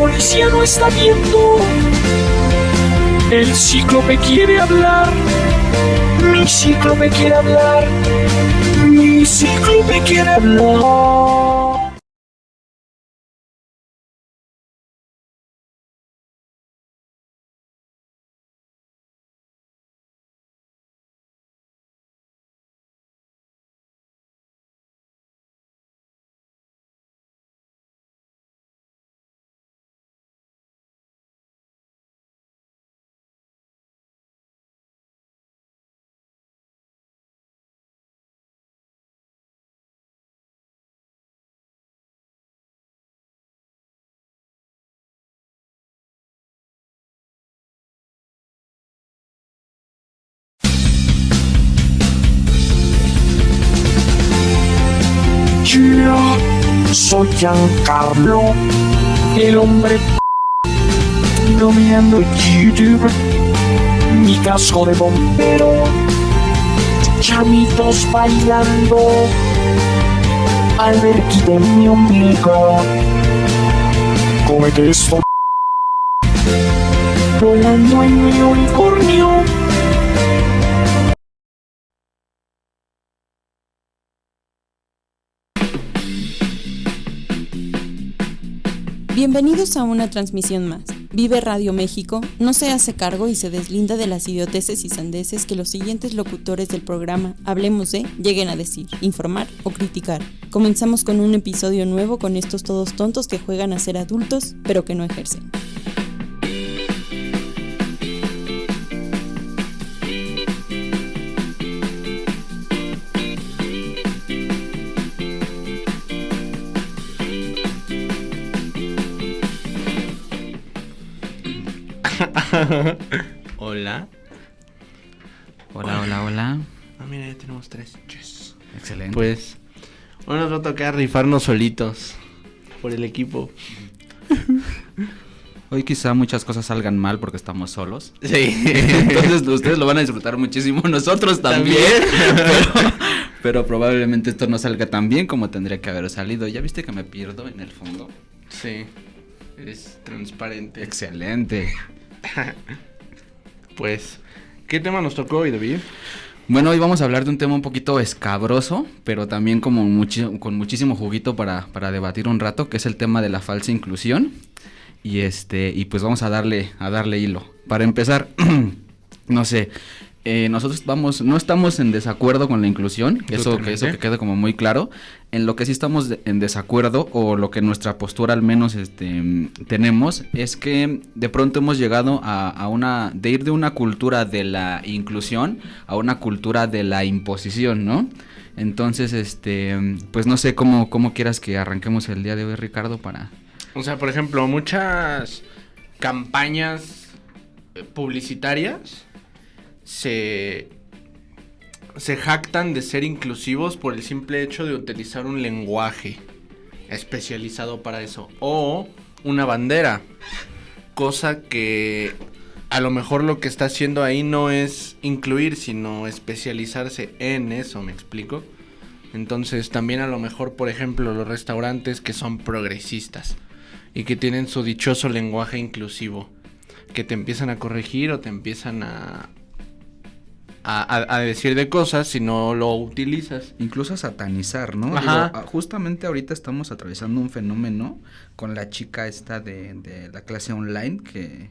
policía no está viendo. El cíclope quiere hablar. Mi cíclope quiere hablar. Mi cíclope quiere hablar. Yo soy Giancarlo, el hombre dominando YouTube. Mi casco de bombero, chamitos bailando, alberquita en mi ombligo. Cómete esto, volando en mi unicornio. Bienvenidos a una transmisión más. Vive Radio México no se hace cargo y se deslinda de las idioteces y sandeces que los siguientes locutores del programa Hablemos de lleguen a decir, informar o criticar. Comenzamos con un episodio nuevo con estos todos tontos que juegan a ser adultos, pero que no ejercen. Hola. Hola. Ah, mira, ya tenemos 3. Yes. Excelente. Pues, hoy nos va a tocar rifarnos solitos por el equipo. Hoy quizá muchas cosas salgan mal porque estamos solos. Sí. Entonces ustedes lo van a disfrutar muchísimo, nosotros también. Pero probablemente esto no salga tan bien como tendría que haber salido. ¿Ya viste que me pierdo en el fondo? Sí. Eres transparente. Excelente. Pues, ¿qué tema nos tocó hoy, David? Bueno, hoy vamos a hablar de un tema un poquito escabroso, pero también como con muchísimo juguito para debatir un rato, que es el tema de la falsa inclusión. Y pues vamos a darle hilo. Para empezar, no sé, nosotros no estamos en desacuerdo con la inclusión, eso que quede como muy claro. En lo que sí estamos en desacuerdo, o lo que nuestra postura al menos tenemos, es que de pronto hemos llegado de ir de una cultura de la inclusión a una cultura de la imposición, ¿no? Entonces, pues no sé cómo quieras que arranquemos el día de hoy, Ricardo, para... O sea, por ejemplo, muchas campañas publicitarias se jactan de ser inclusivos por el simple hecho de utilizar un lenguaje especializado para eso o una bandera, cosa que a lo mejor lo que está haciendo ahí no es incluir, sino especializarse en eso, ¿me explico? Entonces también a lo mejor, por ejemplo, los restaurantes que son progresistas y que tienen su dichoso lenguaje inclusivo, que te empiezan a corregir o te empiezan a decir de cosas si no lo utilizas. Incluso a satanizar, ¿no? Ajá. Digo, justamente ahorita estamos atravesando un fenómeno con la chica esta de la clase online que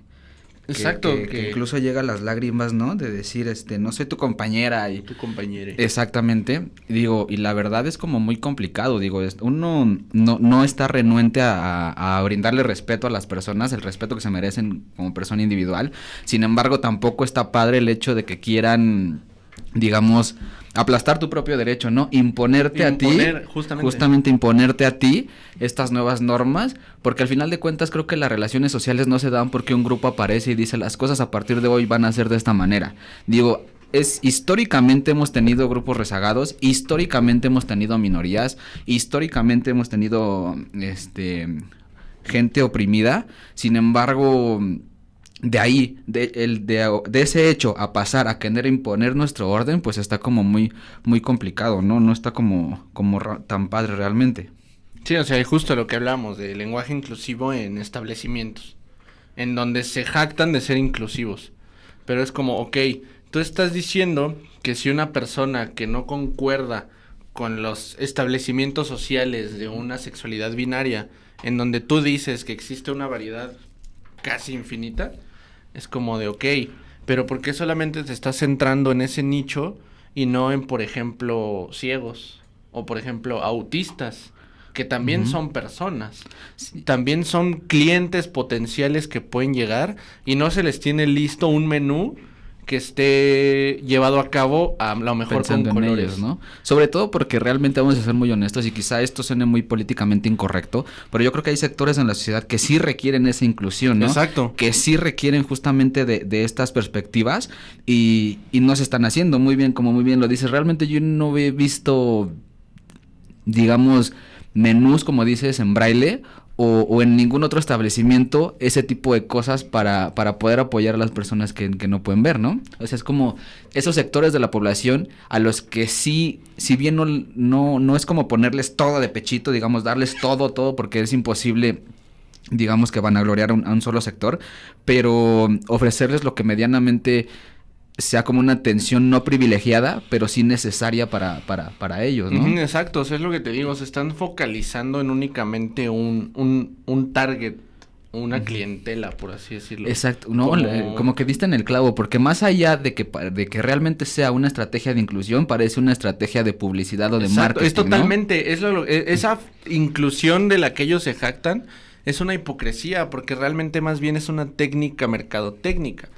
incluso llega a las lágrimas, ¿no? De decir, no soy tu compañera y... Tu compañera. Exactamente. Digo, y la verdad es como muy complicado, digo, uno no está renuente a brindarle respeto a las personas, el respeto que se merecen como persona individual. Sin embargo, tampoco está padre el hecho de que quieran, digamos, aplastar tu propio derecho, ¿no? Imponerte a ti, justamente imponerte a ti estas nuevas normas, porque al final de cuentas creo que las relaciones sociales no se dan porque un grupo aparece y dice las cosas a partir de hoy van a ser de esta manera. Digo, históricamente hemos tenido grupos rezagados, históricamente hemos tenido minorías, históricamente hemos tenido gente oprimida. Sin embargo, de ahí, de ese hecho a pasar a querer imponer nuestro orden, pues está como muy, muy complicado, ¿no? No está como tan padre realmente. Sí, o sea, y justo lo que hablamos de lenguaje inclusivo en establecimientos, en donde se jactan de ser inclusivos. Pero es como, ok, tú estás diciendo que si una persona que no concuerda con los establecimientos sociales de una sexualidad binaria, en donde tú dices que existe una variedad casi infinita, es como de, ok, pero ¿por qué solamente te estás centrando en ese nicho y no en, por ejemplo, ciegos o, por ejemplo, autistas? Que también son personas, también son clientes potenciales que pueden llegar y no se les tiene listo un menú que esté llevado a cabo a lo mejor Pensando con en colores, ellos, ¿no? Sobre todo porque realmente vamos a ser muy honestos y quizá esto suene muy políticamente incorrecto, pero yo creo que hay sectores en la sociedad que sí requieren esa inclusión, ¿no? Exacto. Que sí requieren justamente de estas perspectivas y no se están haciendo muy bien, como muy bien lo dices. Realmente yo no he visto, digamos, menús, como dices, en braille o en ningún otro establecimiento ese tipo de cosas para poder apoyar a las personas que no pueden ver, ¿no? O sea, es como esos sectores de la población a los que sí, si bien no es como ponerles todo de pechito, digamos, darles todo, porque es imposible, digamos, que vanagloriar a un solo sector, pero ofrecerles lo que medianamente sea como una atención no privilegiada, pero sí necesaria para ellos, ¿no? Exacto, o sea, es lo que te digo, se están focalizando en únicamente un target, una clientela, por así decirlo. Exacto, no, como que diste en el clavo, porque más allá de que realmente sea una estrategia de inclusión, parece una estrategia de publicidad o de marketing, es totalmente, ¿no? Esa inclusión de la que ellos se jactan es una hipocresía, porque realmente más bien es una técnica mercadotécnica.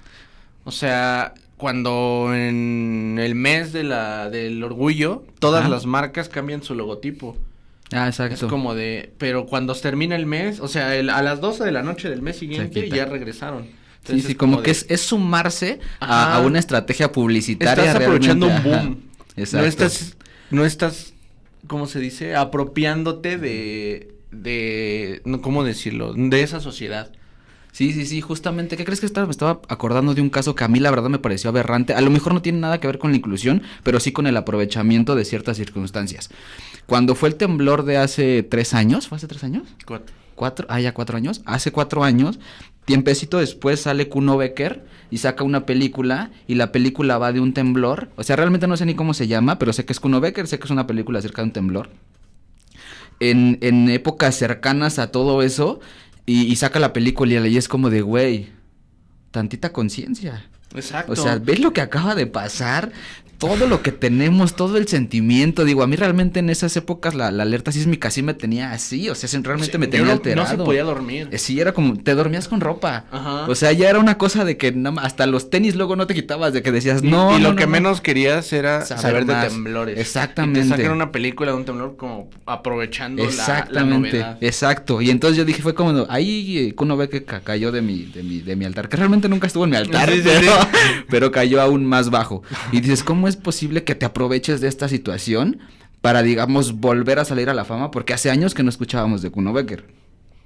O sea, cuando en el mes del orgullo, todas las marcas cambian su logotipo. Ah, exacto. Es como pero cuando termina el mes, o sea, a las 12 de la noche del mes siguiente ya regresaron. Entonces, sí, como que es sumarse a una estrategia publicitaria. Estás aprovechando un boom. Ajá. Exacto. No estás, ¿cómo se dice? Apropiándote ¿cómo decirlo? De esa sociedad. Sí, justamente, ¿qué crees que me estaba acordando de un caso que a mí la verdad me pareció aberrante? A lo mejor no tiene nada que ver con la inclusión, pero sí con el aprovechamiento de ciertas circunstancias. Cuando fue el temblor de hace 3 años, ¿fue hace 3 años? 4. Ya 4 años. Hace 4 años, tiempecito después sale Kuno Becker y saca una película y la película va de un temblor. O sea, realmente no sé ni cómo se llama, pero sé que es Kuno Becker, sé que es una película acerca de un temblor. En épocas cercanas a todo eso. Y saca la película y es como de, güey, tantita conciencia. Exacto. O sea, ¿ves lo que acaba de pasar? Todo lo que tenemos, todo el sentimiento. Digo, a mí realmente en esas épocas la alerta sísmica sí me tenía así. O sea, realmente me tenía alterado. No se podía dormir. Sí, era como, te dormías con ropa. Ajá. O sea, ya era una cosa de que hasta los tenis luego no te quitabas, de que decías, no. Y lo que menos querías era saber de temblores. Exactamente. Y te sacan una película de un temblor como aprovechando la novedad. Exacto. Y entonces yo dije, fue como, ahí Kuno ve que cayó de mi altar, que realmente nunca estuvo en mi altar, pero cayó aún más bajo. Y dices, ¿cómo es posible que te aproveches de esta situación para, digamos, volver a salir a la fama? Porque hace años que no escuchábamos de Kuno Becker.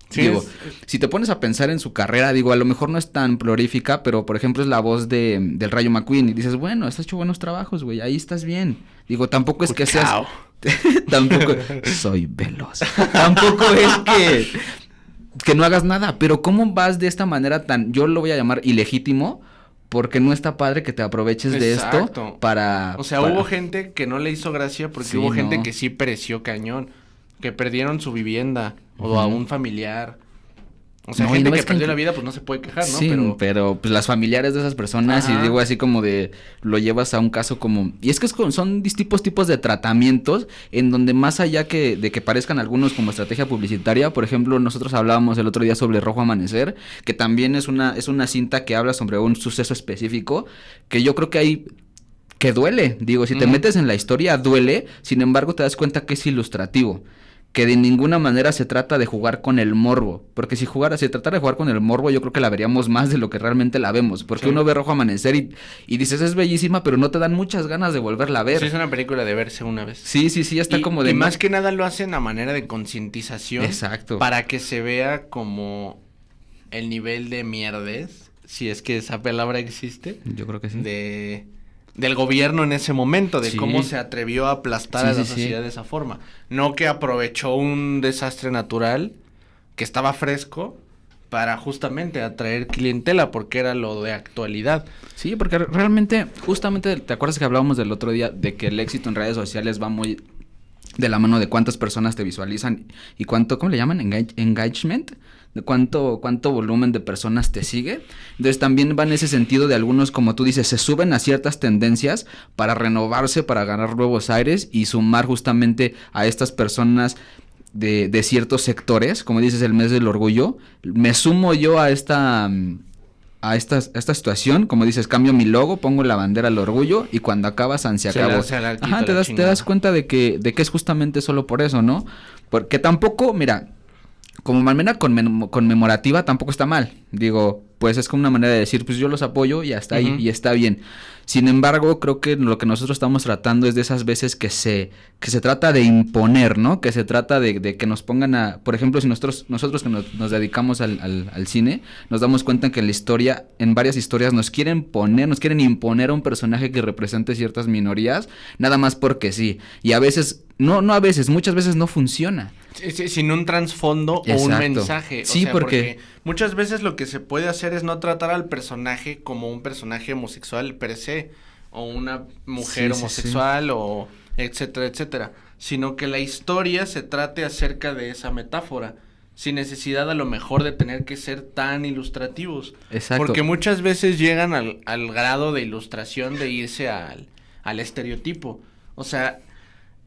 Sí, digo, si te pones a pensar en su carrera, digo, a lo mejor no es tan prolífica, pero por ejemplo es la voz del Rayo McQueen y dices, bueno, has hecho buenos trabajos, güey, ahí estás bien. Digo, tampoco es que seas... tampoco... Soy veloz. Tampoco es que no hagas nada, pero ¿cómo vas de esta manera tan, yo lo voy a llamar ilegítimo? Porque no está padre que te aproveches de esto para... O sea, hubo gente que no le hizo gracia porque hubo gente que sí pereció cañón, que perdieron su vivienda o a un familiar. O sea, gente que perdió la vida, pues no se puede quejar, ¿no? Sí, pero pues las familiares de esas personas, y digo así como de, lo llevas a un caso como... Y es que son tipos de tratamientos en donde más allá de que parezcan algunos como estrategia publicitaria, por ejemplo, nosotros hablábamos el otro día sobre Rojo Amanecer, que también es una cinta que habla sobre un suceso específico, que yo creo que hay... que duele, digo, si te metes en la historia duele, sin embargo te das cuenta que es ilustrativo. Que de ninguna manera se trata de jugar con el morbo, porque si tratara de jugar con el morbo, yo creo que la veríamos más de lo que realmente la vemos, porque uno ve Rojo Amanecer y dices, es bellísima, pero no te dan muchas ganas de volverla a ver. Sí, es una película de verse una vez. Sí, ya está como de... Y más que nada lo hacen a manera de concientización. Exacto. Para que se vea como el nivel de mierdez, si es que esa palabra existe. Yo creo que sí. del gobierno en ese momento, de Sí. cómo se atrevió a aplastar Sí, a la sí, sociedad sí. de esa forma. No que aprovechó un desastre natural que estaba fresco para justamente atraer clientela, porque era lo de actualidad. Sí, porque realmente, justamente, ¿te acuerdas que hablábamos del otro día de que el éxito en redes sociales va muy de la mano de cuántas personas te visualizan y cuánto, ¿cómo le llaman? Engagement, de cuánto volumen de personas te sigue? Entonces también va en ese sentido de algunos, como tú dices, se suben a ciertas tendencias para renovarse, para ganar nuevos aires y sumar justamente a estas personas de ciertos sectores, como dices, el mes del orgullo. Me sumo yo a esta situación, como dices, cambio mi logo, pongo la bandera del orgullo y cuando acaba se acabó. Ajá, te das cuenta de que es justamente solo por eso, ¿no? Porque tampoco, mira, como manera conmemorativa tampoco está mal. Digo, pues es como una manera de decir, pues yo los apoyo y hasta ahí, y está bien. Sin embargo, creo que lo que nosotros estamos tratando es de esas veces que se trata de imponer, ¿no? Que se trata de que nos pongan a... Por ejemplo, si nosotros que nos dedicamos al cine, nos damos cuenta que en la historia, en varias historias nos quieren imponer a un personaje que represente ciertas minorías, nada más porque sí. Y a veces, muchas veces no funciona. Sí, sin un trasfondo o un mensaje. Sí, o sea, porque muchas veces lo que se puede hacer es no tratar al personaje como un personaje homosexual per se, o una mujer homosexual, o etcétera, etcétera, sino que la historia se trate acerca de esa metáfora, sin necesidad a lo mejor de tener que ser tan ilustrativos. Exacto. Porque muchas veces llegan al grado de ilustración de irse al estereotipo. O sea,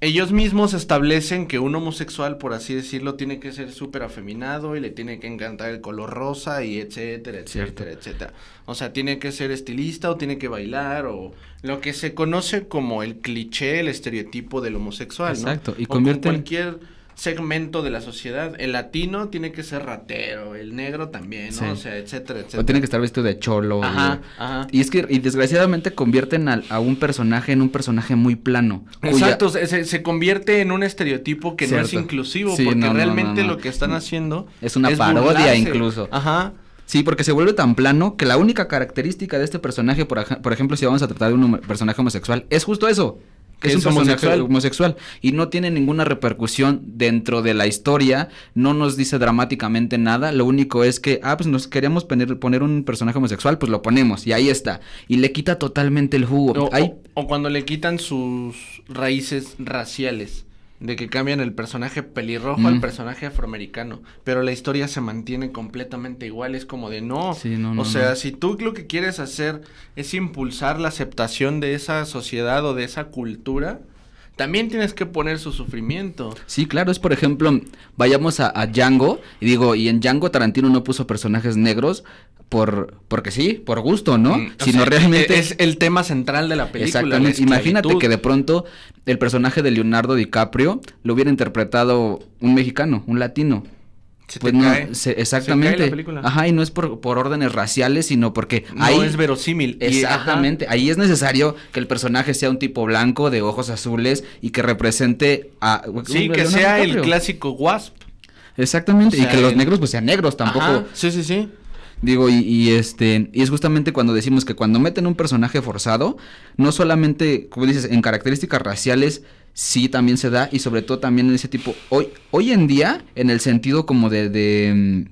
ellos mismos establecen que un homosexual, por así decirlo, tiene que ser súper afeminado y le tiene que encantar el color rosa y etcétera, etcétera, etcétera. O sea, tiene que ser estilista o tiene que bailar o lo que se conoce como el cliché, el estereotipo del homosexual, ¿no? Exacto, y o con convierten... cualquier segmento de la sociedad. El latino tiene que ser ratero, el negro también, ¿no? Sí. O sea, etcétera, etcétera. O tiene que estar vestido de cholo. Ajá, ajá. Y es que, desgraciadamente convierten a un personaje en un personaje muy plano. Exacto, se convierte en un estereotipo que no es inclusivo, sí, porque no, realmente no. lo que están haciendo es una parodia burlarse. incluso. Ajá. Sí, porque se vuelve tan plano que la única característica de este personaje, por ejemplo, si vamos a tratar de un personaje homosexual, es justo eso. Que es un personaje homosexual y no tiene ninguna repercusión dentro de la historia, no nos dice dramáticamente nada, lo único es que, pues nos queríamos poner un personaje homosexual, pues lo ponemos y ahí está, y le quita totalmente el jugo. O cuando le quitan sus raíces raciales, de que cambian el personaje pelirrojo al personaje afroamericano, pero la historia se mantiene completamente igual, es como de no, o sea, si tú lo que quieres hacer es impulsar la aceptación de esa sociedad o de esa cultura, también tienes que poner su sufrimiento. Sí, claro, es por ejemplo, vayamos a Django, y en Django Tarantino no puso personajes negros porque sí, por gusto, ¿no? Sino realmente es el tema central de la película. Exactamente, imagínate que de pronto el personaje de Leonardo DiCaprio lo hubiera interpretado un mexicano, un latino. Exactamente. Se cae la película. Ajá, y no es por órdenes raciales, sino porque no es verosímil. Exactamente, ahí es necesario que el personaje sea un tipo blanco de ojos azules y que represente a... Sí, que sea el clásico WASP. Exactamente, y que los negros pues sean negros tampoco. Ajá, sí. Digo, y es justamente cuando decimos que cuando meten un personaje forzado, no solamente, como dices, en características raciales, sí también se da, y sobre todo también en ese tipo, hoy en día, en el sentido como de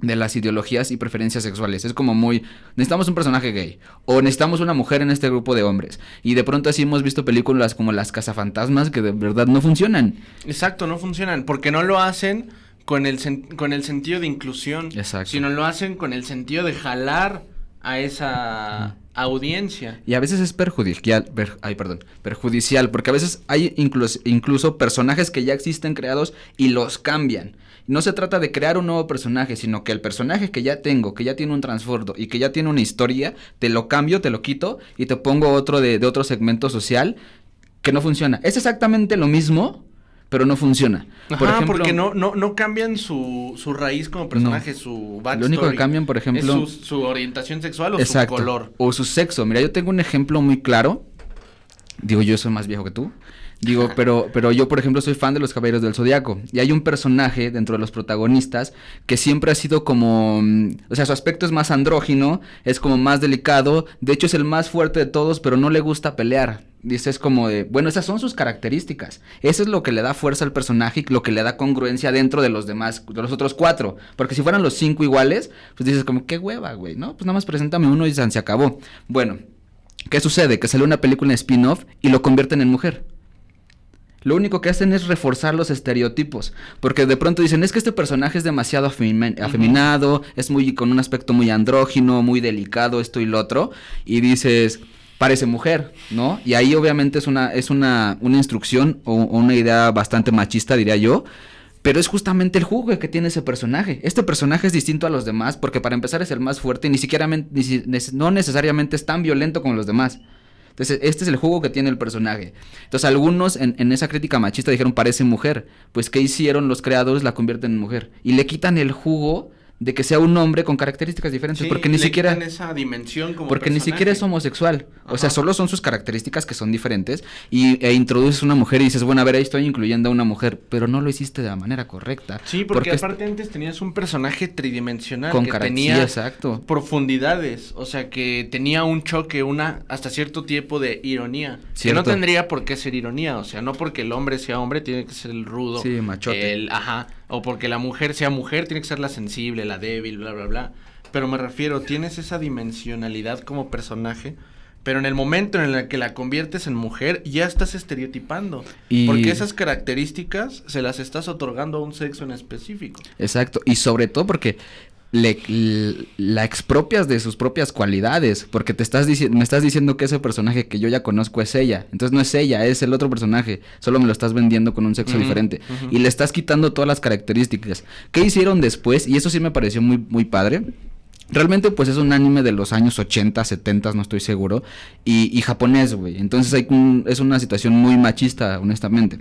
las ideologías y preferencias sexuales, es como necesitamos un personaje gay, o necesitamos una mujer en este grupo de hombres, y de pronto así hemos visto películas como Las Cazafantasmas que de verdad no funcionan. Exacto, no funcionan, porque no lo hacen con el sentido de inclusión, sino lo hacen con el sentido de jalar a esa audiencia. Y a veces es perjudicial, porque a veces hay incluso personajes que ya existen creados y los cambian. No se trata de crear un nuevo personaje, sino que el personaje que ya tengo, que ya tiene un trasfondo y que ya tiene una historia, te lo cambio, te lo quito y te pongo otro de otro segmento social que no funciona. Es exactamente lo mismo, pero no funciona. Por ejemplo, porque no cambian su raíz como personaje, su backstory. Lo único que cambian, por ejemplo, es su orientación sexual o su color. O su sexo. Mira, yo tengo un ejemplo muy claro. Digo, yo soy más viejo que tú. Digo, pero yo, por ejemplo, soy fan de los Caballeros del Zodiaco. Y hay un personaje dentro de los protagonistas que siempre ha sido como... o sea, su aspecto es más andrógino, es como más delicado. De hecho, es el más fuerte de todos, pero no le gusta pelear. Dice, es como de... Bueno, esas son sus características. Eso es lo que le da fuerza al personaje y lo que le da congruencia dentro de los demás, de los otros 4. Porque si fueran los 5 iguales, pues dices como, qué hueva, güey, ¿no? Pues nada más preséntame uno y se acabó. Bueno, ¿qué sucede? Que sale una película en spin-off y lo convierten en mujer. Lo único que hacen es reforzar los estereotipos, porque de pronto dicen, es que este personaje es demasiado afeminado, es muy con un aspecto muy andrógino, muy delicado, esto y lo otro, y dices, parece mujer, ¿no? Y ahí obviamente es una instrucción o una idea bastante machista, diría yo, pero es justamente el jugo que tiene ese personaje. Este personaje es distinto a los demás, porque para empezar es el más fuerte y no necesariamente es tan violento como los demás. Entonces, este es el jugo que tiene el personaje. Entonces, algunos en esa crítica machista dijeron, parece mujer. Pues, ¿qué hicieron los creadores? La convierten en mujer. Y le quitan el jugo de que sea un hombre con características diferentes. Sí, porque ni siquiera... quitan esa dimensión como porque personaje. ni siquiera es homosexual. Ajá. O sea, solo son sus características que son diferentes. E introduces una mujer y dices, bueno, a ver, ahí estoy incluyendo a una mujer. Pero no lo hiciste de la manera correcta. Sí, porque aparte antes tenías un personaje tridimensional con que tenía exacto. profundidades, o sea, que tenía un choque, hasta cierto tipo de ironía. Cierto. Que no tendría por qué ser ironía, o sea, no porque el hombre sea hombre tiene que ser el rudo. Sí, machote. O porque la mujer sea mujer tiene que ser la sensible, la débil, bla, bla, bla. Pero me refiero, tienes esa dimensionalidad como personaje, pero en el momento en el que la conviertes en mujer, ya estás estereotipando. Porque esas características se las estás otorgando a un sexo en específico. Exacto, y sobre todo porque la expropias de sus propias cualidades, porque me estás diciendo que ese personaje que yo ya conozco es ella, entonces no es ella, es el otro personaje, solo me lo estás vendiendo con un sexo diferente, y le estás quitando todas las características. ¿Qué hicieron después? Y eso sí me pareció muy, muy padre. Realmente pues es un anime de los años 80, 70, no estoy seguro, y japonés, güey, entonces es una situación muy machista, honestamente.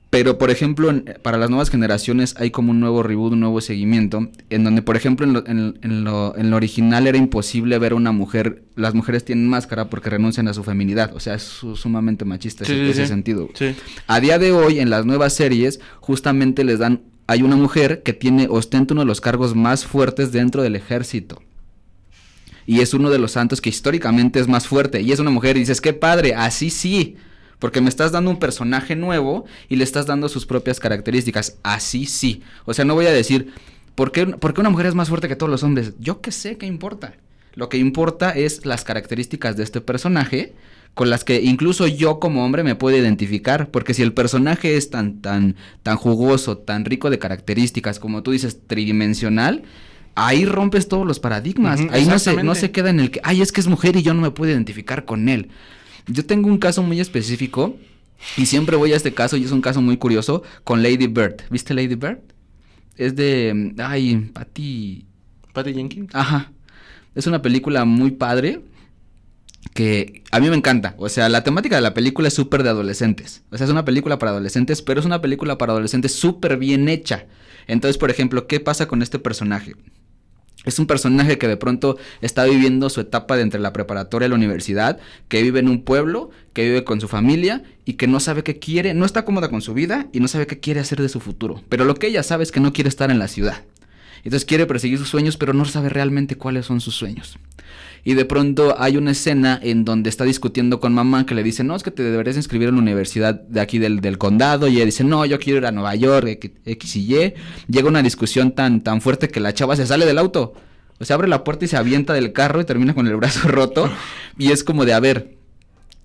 Pero, por ejemplo, para las nuevas generaciones hay como un nuevo reboot, un nuevo seguimiento, en donde, por ejemplo, en lo original era imposible ver a una mujer, las mujeres tienen máscara porque renuncian a su feminidad, o sea, es sumamente machista ese sentido. Sí. A día de hoy, en las nuevas series, justamente hay una mujer que ostenta uno de los cargos más fuertes dentro del ejército. Y es uno de los santos que históricamente es más fuerte, y es una mujer, y dices, qué padre, así sí. Porque me estás dando un personaje nuevo y le estás dando sus propias características. Así sí. O sea, no voy a decir, ¿por qué una mujer es más fuerte que todos los hombres? Yo qué sé, ¿qué importa? Lo que importa es las características de este personaje con las que incluso yo como hombre me puedo identificar. Porque si el personaje es tan jugoso, tan rico de características, como tú dices, tridimensional, ahí rompes todos los paradigmas. Ahí no se queda en el que, es que es mujer y yo no me puedo identificar con él. Yo tengo un caso muy específico y siempre voy a este caso y es un caso muy curioso con Lady Bird. ¿Viste Lady Bird? Es de... Patty Jenkins. Ajá. Es una película muy padre que a mí me encanta. O sea, la temática de la película es súper de adolescentes. O sea, es una película para adolescentes, pero es una película para adolescentes súper bien hecha. Entonces, por ejemplo, ¿qué pasa con este personaje? Es un personaje que de pronto está viviendo su etapa de entre la preparatoria y la universidad, que vive en un pueblo, que vive con su familia y que no sabe qué quiere, no está cómoda con su vida y no sabe qué quiere hacer de su futuro. Pero lo que ella sabe es que no quiere estar en la ciudad. Entonces quiere perseguir sus sueños, pero no sabe realmente cuáles son sus sueños. Y de pronto hay una escena en donde está discutiendo con mamá que le dice, no, es que te deberías inscribir en la universidad de aquí del condado. Y ella dice, no, yo quiero ir a Nueva York, X y Y. Llega una discusión tan fuerte que la chava se sale del auto. O sea, abre la puerta y se avienta del carro y termina con el brazo roto. Y es como de, a ver,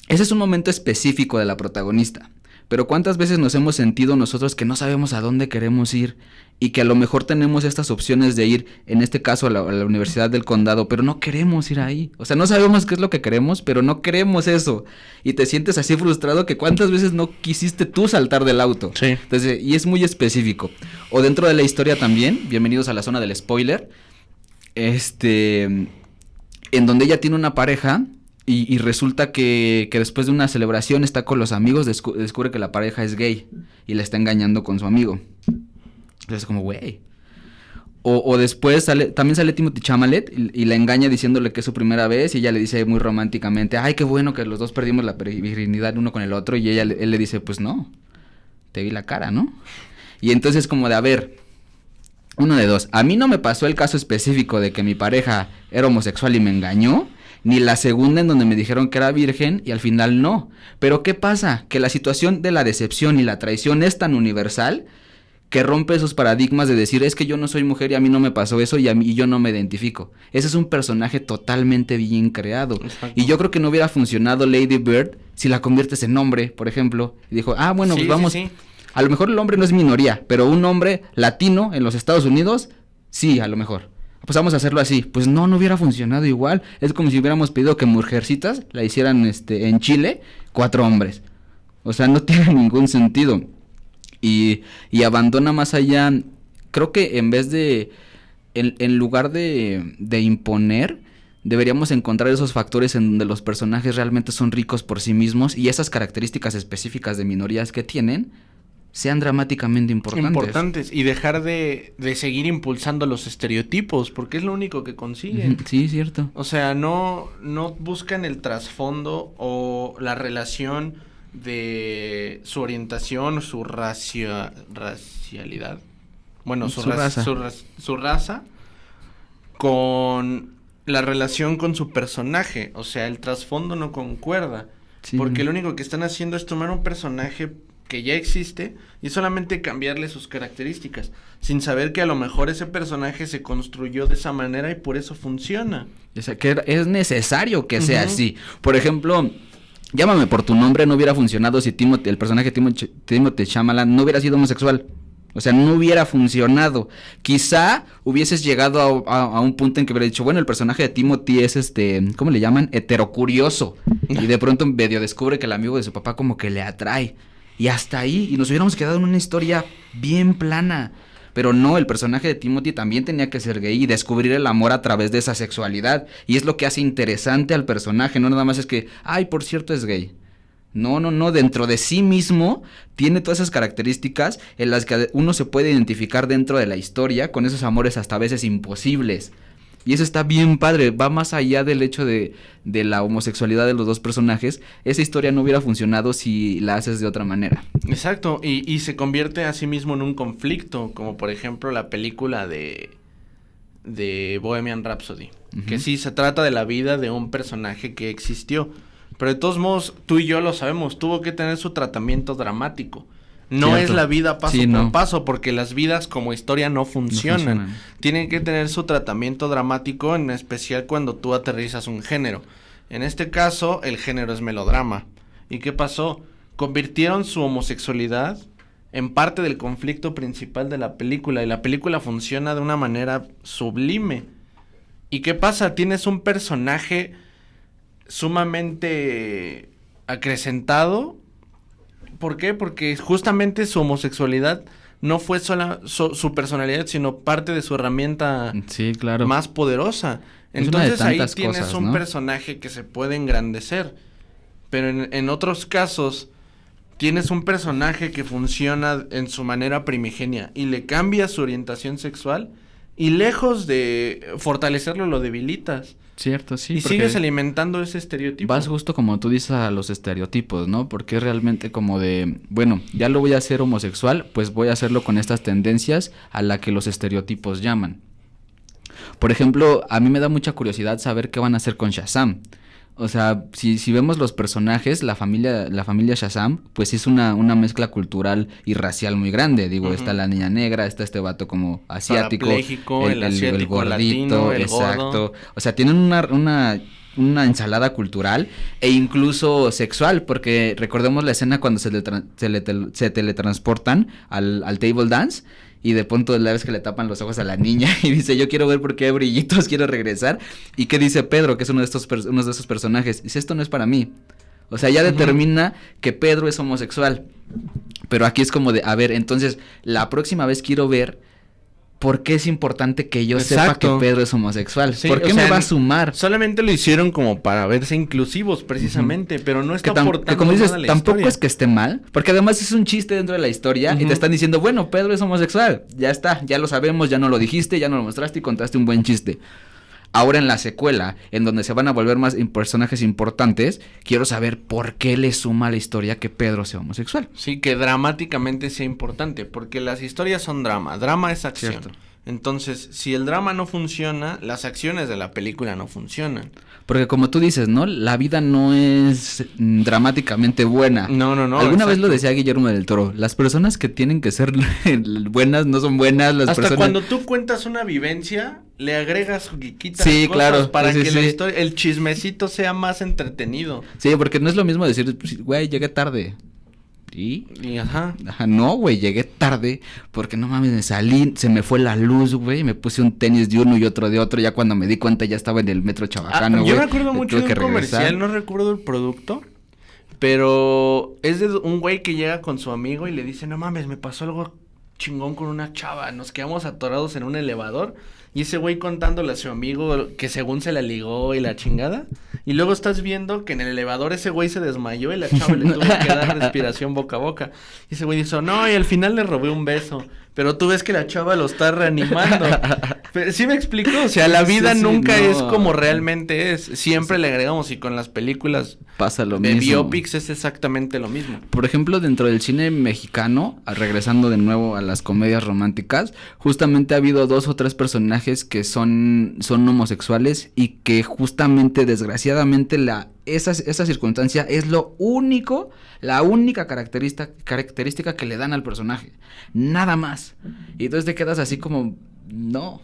ese es un momento específico de la protagonista. Pero ¿cuántas veces nos hemos sentido nosotros que no sabemos a dónde queremos ir? Y que a lo mejor tenemos estas opciones de ir, en este caso a la Universidad del Condado, pero no queremos ir ahí. O sea, no sabemos qué es lo que queremos, pero no queremos eso. Y te sientes así frustrado que cuántas veces no quisiste tú saltar del auto. Sí. Entonces, y es muy específico. O dentro de la historia también, bienvenidos a la zona del spoiler, en donde ella tiene una pareja y resulta que después de una celebración está con los amigos, descubre que la pareja es gay y la está engañando con su amigo. Entonces como, güey. O después también sale Timothée Chalamet y la engaña diciéndole que es su primera vez y ella le dice muy románticamente, ay, qué bueno que los dos perdimos la virginidad uno con el otro, y él le dice, pues no, te vi la cara, ¿no? Y entonces como de, a ver, uno de dos, a mí no me pasó el caso específico de que mi pareja era homosexual y me engañó, ni la segunda en donde me dijeron que era virgen y al final no. Pero ¿qué pasa? Que la situación de la decepción y la traición es tan universal que rompe esos paradigmas de decir, es que yo no soy mujer y a mí no me pasó eso y yo no me identifico. Ese es un personaje totalmente bien creado. Exacto. Y yo creo que no hubiera funcionado Lady Bird si la conviertes en hombre, por ejemplo. Y dijo, bueno, sí, pues vamos, sí. A lo mejor el hombre no es minoría, pero un hombre latino en los Estados Unidos, sí, a lo mejor. Pues vamos a hacerlo así. Pues no hubiera funcionado igual. Es como si hubiéramos pedido que Mujercitas la hicieran en Chile 4 hombres. O sea, no tiene ningún sentido. Y abandona más allá. Creo que en vez de, en lugar de imponer, deberíamos encontrar esos factores en donde los personajes realmente son ricos por sí mismos y esas características específicas de minorías que tienen sean dramáticamente importantes. Y dejar de seguir impulsando los estereotipos, porque es lo único que consiguen. Sí, cierto. O sea, no buscan el trasfondo o la relación de su orientación, su racialidad. Bueno, su raza con la relación con su personaje. O sea, el trasfondo no concuerda. Sí. Porque lo único que están haciendo es tomar un personaje que ya existe y solamente cambiarle sus características, sin saber que a lo mejor ese personaje se construyó de esa manera y por eso funciona. O sea, que es necesario que sea así. Por ejemplo, Llámame por tu nombre no hubiera funcionado si el personaje Timothée Chalamet no hubiera sido homosexual. O sea, no hubiera funcionado. Quizá hubieses llegado a un punto en que hubiera dicho, bueno, el personaje de Timothy es ¿cómo le llaman? Heterocurioso. Y de pronto medio descubre que el amigo de su papá como que le atrae. Y hasta ahí, y nos hubiéramos quedado en una historia bien plana. Pero no, el personaje de Timothy también tenía que ser gay y descubrir el amor a través de esa sexualidad. Y es lo que hace interesante al personaje, no nada más es que, ay, por cierto es gay. No, dentro de sí mismo tiene todas esas características en las que uno se puede identificar dentro de la historia con esos amores hasta a veces imposibles. Y eso está bien padre, va más allá del hecho de la homosexualidad de los dos personajes. Esa historia no hubiera funcionado si la haces de otra manera. Exacto, y se convierte a sí mismo en un conflicto, como por ejemplo la película de Bohemian Rhapsody, que sí se trata de la vida de un personaje que existió, pero de todos modos tú y yo lo sabemos, tuvo que tener su tratamiento dramático. No Cierto. Es la vida paso por paso, porque las vidas como historia no funcionan. Tienen que tener su tratamiento dramático, en especial cuando tú aterrizas un género. En este caso, el género es melodrama. ¿Y qué pasó? Convirtieron su homosexualidad en parte del conflicto principal de la película, y la película funciona de una manera sublime. ¿Y qué pasa? Tienes un personaje sumamente acrecentado. ¿Por qué? Porque justamente su homosexualidad no fue sola su personalidad, sino parte de su herramienta más poderosa. Entonces ahí tienes cosas, un personaje que se puede engrandecer. Pero en otros casos tienes un personaje que funciona en su manera primigenia y le cambias su orientación sexual y lejos de fortalecerlo lo debilitas. Cierto, sí. Y sigues alimentando ese estereotipo. Vas justo como tú dices a los estereotipos, ¿no? Porque es realmente como de, bueno, ya lo voy a hacer homosexual, pues voy a hacerlo con estas tendencias a la que los estereotipos llaman. Por ejemplo, a mí me da mucha curiosidad saber qué van a hacer con Shazam. O sea, si vemos los personajes, la familia Shazam, pues es una mezcla cultural y racial muy grande. Digo, está la niña negra, está este vato como asiático, el gordito, latino, el exacto. Gordo. O sea, tienen una ensalada cultural e incluso sexual, porque recordemos la escena cuando se teletransportan al table dance. Y de pronto la vez que le tapan los ojos a la niña y dice, yo quiero ver por qué hay brillitos, quiero regresar. ¿Y qué dice Pedro, que es uno de esos personajes? Dice, esto no es para mí. O sea, ya determina que Pedro es homosexual. Pero aquí es como de, a ver, entonces, la próxima vez quiero ver ¿por qué es importante que yo sepa Exacto. que Pedro es homosexual? Sí, ¿Por qué o me sea, va a sumar? Solamente lo hicieron como para verse inclusivos, precisamente, pero no está aportando que como dices, nada a la tampoco historia. es que esté mal, porque además es un chiste dentro de la historia y te están diciendo, bueno, Pedro es homosexual, ya está, ya lo sabemos, ya no lo dijiste, ya no lo mostraste y contaste un buen chiste. Ahora en la secuela, en donde se van a volver más personajes importantes, quiero saber por qué le suma a la historia que Pedro sea homosexual. Sí, que dramáticamente sea importante, porque las historias son drama es acción. Cierto. Entonces, si el drama no funciona, las acciones de la película no funcionan. Porque como tú dices, ¿no? La vida no es dramáticamente buena. No, Alguna vez lo exacto. decía Guillermo del Toro, las personas que tienen que ser buenas no son buenas, las Hasta personas... cuando tú cuentas una vivencia, le agregas y quitas Sí, cosas claro, para sí, que sí, la sí. historia, el chismecito sea más entretenido. Sí, porque no es lo mismo decir, pues, güey, llegué tarde. ¿Y? Y ajá. Ajá, no, güey, llegué tarde porque no mames, me salí, se me fue la luz, güey, me puse un tenis de uno y otro de otro, ya cuando me di cuenta ya estaba en el metro Chabacano, güey. Yo me acuerdo me mucho tuve de que un regresar. comercial, no recuerdo el producto, pero es de un güey que llega con su amigo y le dice, no mames, me pasó algo chingón con una chava, nos quedamos atorados en un elevador y ese güey contándole a su amigo que según se la ligó y la chingada, y luego estás viendo que en el elevador ese güey se desmayó y la chava le tuvo que dar respiración boca a boca, y ese güey dice, no, y al final le robé un beso, pero tú ves que la chava lo está reanimando. Pero, ¿sí me explico? O sea, la vida Sí, nunca no. es como realmente es, siempre le agregamos, y con las películas Pasa lo de mismo. biopics es exactamente lo mismo. Por ejemplo, dentro del cine mexicano, regresando de nuevo a las comedias románticas, justamente ha habido 2 o 3 personajes que son homosexuales y que justamente, desgraciadamente, esa circunstancia es la única característica que le dan al personaje. Nada más. Y entonces te quedas así como, no,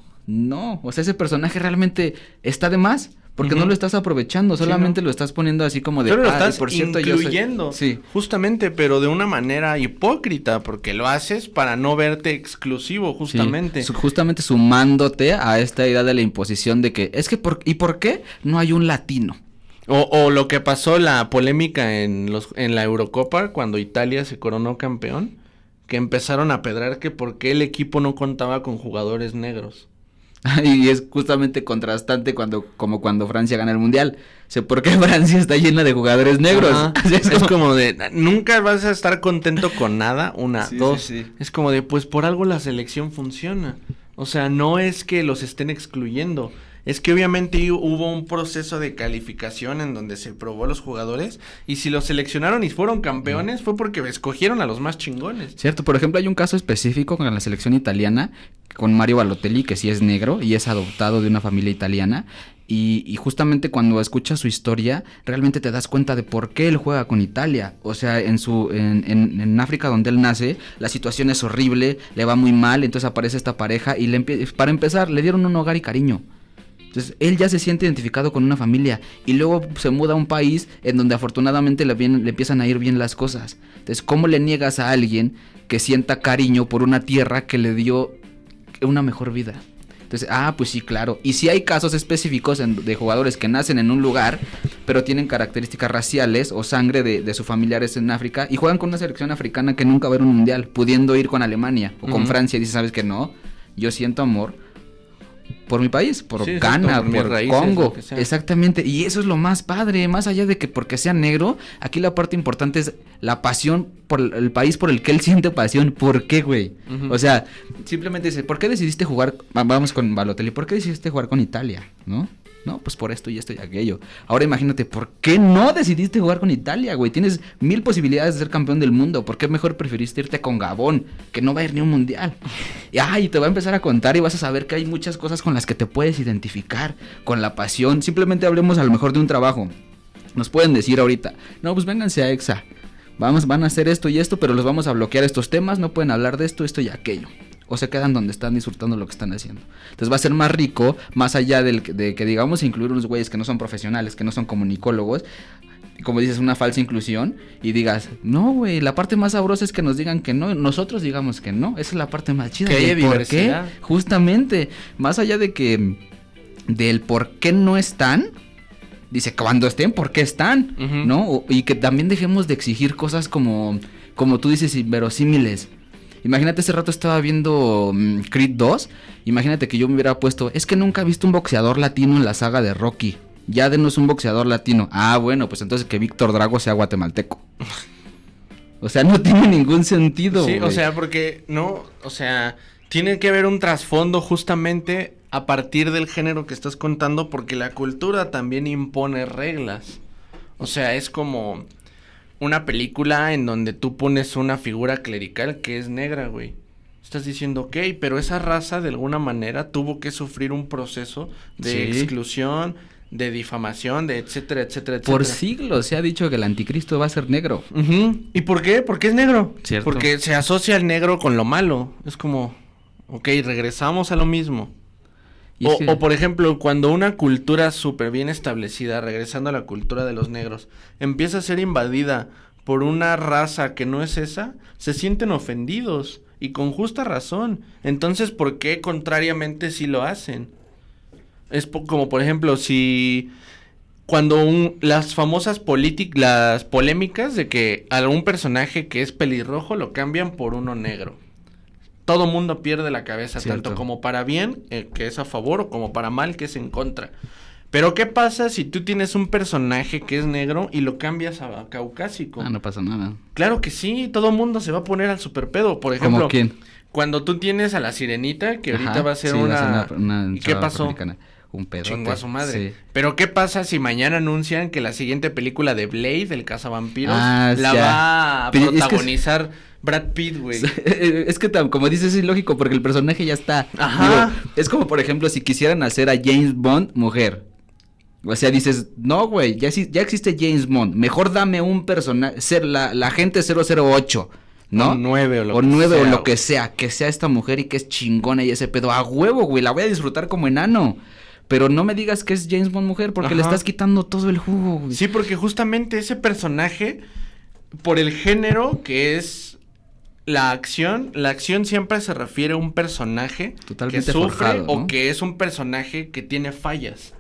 o sea, ese personaje realmente está de más. Porque no lo estás aprovechando, solamente lo estás poniendo así como de... Pero lo "Ah, y estás por cierto, yo soy-". incluyendo, Sí. justamente, pero de una manera hipócrita, porque lo haces para no verte exclusivo, justamente. Sí, justamente sumándote a esta idea de la imposición de que es que ¿y por qué no hay un latino? O lo que pasó, la polémica en la Eurocopa, cuando Italia se coronó campeón, que empezaron a pedrar que por qué el equipo no contaba con jugadores negros. Y es justamente contrastante como cuando Francia gana el mundial. O sea, ¿por qué Francia está llena de jugadores negros? Ajá. O sea, Es como de, nunca vas a estar contento con nada, Sí, dos. sí, sí. Es como de, pues por algo la selección funciona. O sea, no es que los estén excluyendo. Es que obviamente hubo un proceso de calificación en donde se probó a los jugadores. Y si los seleccionaron y fueron campeones, fue porque escogieron a los más chingones. Cierto, por ejemplo, hay un caso específico con la selección italiana, con Mario Balotelli, que sí es negro y es adoptado de una familia italiana. Y justamente cuando escuchas su historia, realmente te das cuenta de por qué él juega con Italia. O sea, en África, donde él nace, la situación es horrible, le va muy mal, entonces aparece esta pareja y para empezar, le dieron un hogar y cariño. Entonces, él ya se siente identificado con una familia y luego se muda a un país en donde afortunadamente le empiezan a ir bien las cosas. Entonces, ¿cómo le niegas a alguien que sienta cariño por una tierra que le dio una mejor vida? Entonces, pues sí, claro. Y sí hay casos específicos de jugadores que nacen en un lugar, pero tienen características raciales o sangre de sus familiares en África y juegan con una selección africana que nunca va a ver un mundial, pudiendo ir con Alemania o con Francia y dice, ¿sabes qué? No, yo siento amor por mi país, por Sí, Ghana, exacto, por mis por raíces, Congo, lo que sea. exactamente, y eso es lo más padre, más allá de que porque sea negro, aquí la parte importante es la pasión por el país por el que él siente pasión. ¿Por qué, güey? Ujú. O sea, simplemente dice, ¿por qué decidiste jugar? Vamos con Balotelli, ¿por qué decidiste jugar con Italia? ¿No? No, pues por esto y esto y aquello. Ahora imagínate, ¿por qué no decidiste jugar con Italia, güey? Tienes 1000 posibilidades de ser campeón del mundo. ¿Por qué mejor preferiste irte con Gabón, que no va a ir ni a un mundial? Y te va a empezar a contar y vas a saber que hay muchas cosas con las que te puedes identificar, con la pasión. Simplemente hablemos a lo mejor de un trabajo. Nos pueden decir ahorita, no, pues vénganse a EXA. Van a hacer esto y esto, pero los vamos a bloquear estos temas, no pueden hablar de esto y aquello. O se quedan donde están disfrutando lo que están haciendo. Entonces va a ser más rico, más allá de que digamos incluir unos güeyes que no son profesionales, que no son comunicólogos, como dices, una falsa inclusión, y digas, no, güey, la parte más sabrosa es que nos digan que no, nosotros digamos que no, esa es la parte más chida. Que haya ¿Por qué? diversidad. Justamente, más allá de que, del por qué no están, dice, cuando estén, ¿por qué están? Ujú. ¿No? Y que también dejemos de exigir cosas como tú dices, inverosímiles. Imagínate, ese rato estaba viendo Creed 2. Imagínate que yo me hubiera puesto, es que nunca he visto un boxeador latino en la saga de Rocky. Ya denos un boxeador latino. Ah, bueno, pues entonces que Víctor Drago sea guatemalteco. O sea, no tiene ningún sentido. Sí, güey. o sea, porque no, o sea, tiene que haber un trasfondo justamente a partir del género que estás contando, porque la cultura también impone reglas. O sea, es como una película en donde tú pones una figura clerical que es negra, güey. Estás diciendo, ok, pero esa raza de alguna manera tuvo que sufrir un proceso de Sí. exclusión, de difamación, de etcétera, etcétera, etcétera. Por siglos se ha dicho que el anticristo va a ser negro. Ujú. ¿Y por qué? Porque es negro. Cierto. Porque se asocia el negro con lo malo. Es como, ok, regresamos a lo mismo. Y es que- O por ejemplo, cuando una cultura súper bien establecida, regresando a la cultura de los negros, empieza a ser invadida por una raza que no es esa, se sienten ofendidos y con justa razón. Entonces, ¿por qué contrariamente sí lo hacen? Es como por ejemplo, si cuando las famosas las polémicas de que algún personaje que es pelirrojo lo cambian por uno negro. Todo mundo pierde la cabeza, Cierto. tanto como para bien, que es a favor, o como para mal, que es en contra. Pero ¿qué pasa si tú tienes un personaje que es negro y lo cambias a caucásico? Ah, no pasa nada. Claro que sí, todo mundo se va a poner al superpedo. Por ejemplo, ¿Cómo quién? cuando tú tienes a la Sirenita, que ahorita Ajá, va a ser sí, va una... a ser una ¿Y qué chava pasó? afroamericana. Un pedote. Chingó a su madre. Sí. Pero ¿qué pasa si mañana anuncian que la siguiente película de Blade, el cazavampiros, Ah, la ya. va a Pero es que protagonizar Brad Pitt, güey? Es que como dices, es ilógico porque el personaje ya está. Ajá. Digo, es como por ejemplo si quisieran hacer a James Bond mujer. O sea, dices, no, güey, ya existe James Bond. Mejor dame un personaje, ser la agente 008, ¿no? O 9 o lo O que 9 o sea, lo que sea, que sea esta mujer y que es chingona y ese pedo. A huevo, güey, la voy a disfrutar como enano. Pero no me digas que es James Bond mujer porque le Ajá. estás quitando todo el jugo, güey. Sí, porque justamente ese personaje, por el género que es la acción siempre se refiere a un personaje Totalmente que sufre forjado, ¿no? o que es un personaje que tiene fallas.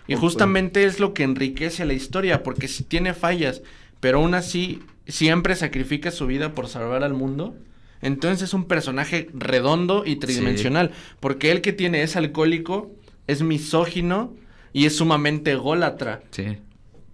Y Ok. justamente es lo que enriquece la historia, porque si tiene fallas, pero aún así siempre sacrifica su vida por salvar al mundo, entonces es un personaje redondo y tridimensional, porque él que tiene es alcohólico, es misógino y es sumamente ególatra. Sí.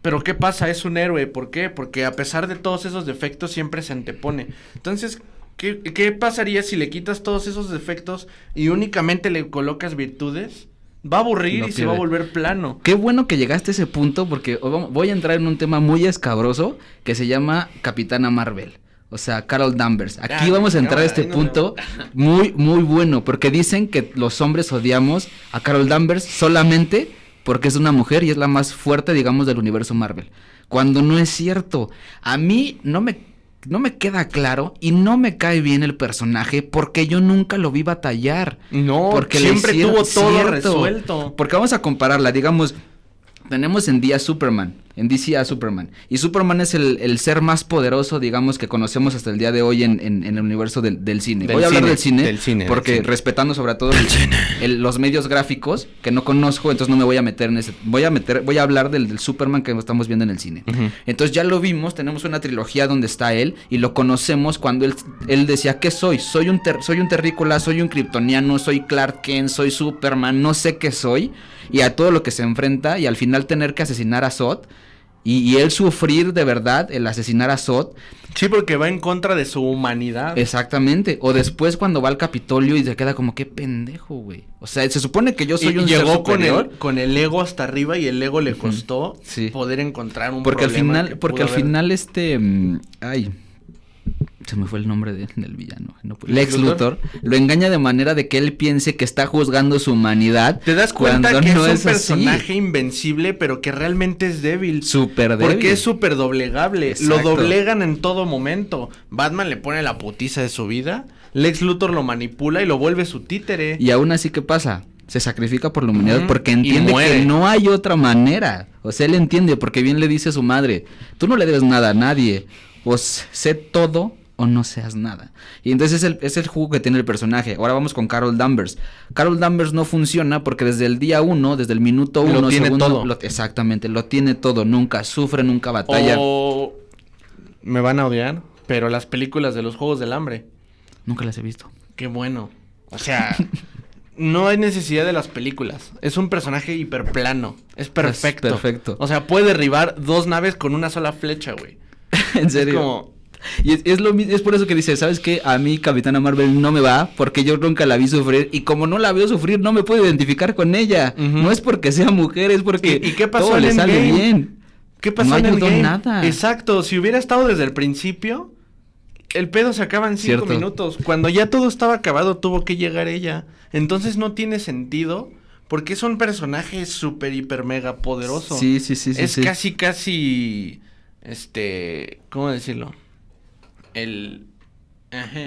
Pero ¿qué pasa? Es un héroe. ¿Por qué? Porque a pesar de todos esos defectos siempre se antepone. Entonces, ¿qué pasaría si le quitas todos esos defectos y únicamente le colocas virtudes? Va a aburrir Lo y se va a pierde. volver plano. Qué bueno que llegaste a ese punto porque voy a entrar en un tema muy escabroso que se llama Capitana Marvel. O sea, Carol Danvers. Aquí Ah, vamos a entrar no, a este no, punto muy, muy bueno. Porque dicen que los hombres odiamos a Carol Danvers solamente porque es una mujer y es la más fuerte, digamos, del universo Marvel. Cuando no es cierto. A mí no me queda claro y no me cae bien el personaje porque yo nunca lo vi batallar. No, Porque le siempre hicieron- tuvo todo cierto. resuelto. Porque vamos a compararla, digamos, tenemos en DC a Superman. Y Superman es el ser más poderoso, digamos, que conocemos hasta el día de hoy en el universo del cine. Del Voy a hablar cine, del cine, porque del cine. respetando sobre todo los medios gráficos, que no conozco, entonces no me voy a meter en ese. Voy a hablar del Superman que estamos viendo en el cine. Ujú. Entonces ya lo vimos, tenemos una trilogía donde está él y lo conocemos cuando él decía, ¿qué soy? Soy un terrícola, soy un kryptoniano, soy Clark Kent, soy Superman, no sé qué soy. Y a todo lo que se enfrenta y al final tener que asesinar a Zod y él sufrir de verdad el asesinar a Zod. Sí, porque va en contra de su humanidad. Exactamente. O después cuando va al Capitolio y se queda como, qué pendejo, güey. O sea, se supone que yo soy Y un ser llegó superior. con el ego hasta arriba y el ego le Ujú. costó Sí. poder encontrar un Porque al problema que final, porque pudo al haber- final ay, se me fue el nombre del villano. No, ¿Lex Lex Luthor lo engaña de manera de que él piense que está juzgando su humanidad. Te das cuenta cuando que no es un así. personaje invencible, pero que realmente es débil. Súper débil. Porque es súper doblegable. Lo Exacto. doblegan en todo momento. Batman le pone la putiza de su vida. Lex Luthor lo manipula y lo vuelve su títere. Y aún así, ¿qué pasa? Se sacrifica por la humanidad Ujú, porque y entiende muere. que no hay otra manera. O sea, él entiende porque bien le dice a su madre, tú no le debes nada a nadie. O sé todo o no seas nada. Y entonces es el jugo que tiene el personaje. Ahora vamos con Carol Danvers. Carol Danvers no funciona porque desde el día 1, desde el minuto 1, Lo tiene todo. Exactamente, lo tiene todo. Nunca sufre, nunca batalla. O me van a odiar, pero las películas de los Juegos del Hambre. Nunca las he visto. Qué bueno. O sea, no hay necesidad de las películas. Es un personaje hiperplano. Es perfecto. Es perfecto. O sea, puede derribar 2 naves con una sola flecha, güey. En serio. Es como... Y es por eso que dice, ¿sabes qué? A mí Capitana Marvel no me va porque yo nunca la vi sufrir y como no la veo sufrir no me puedo identificar con ella. Ujú. No es porque sea mujer, es porque ¿Y qué pasó todo en le sale Endgame? bien. ¿Qué pasó No en ayudó Endgame? nada. Exacto, si hubiera estado desde el principio, el pedo se acaba en 5 Cierto. minutos. Cuando ya todo estaba acabado, tuvo que llegar ella. Entonces no tiene sentido, porque es un personaje súper, hiper, mega poderoso. Sí. Es sí. casi, ¿cómo decirlo? Ajá.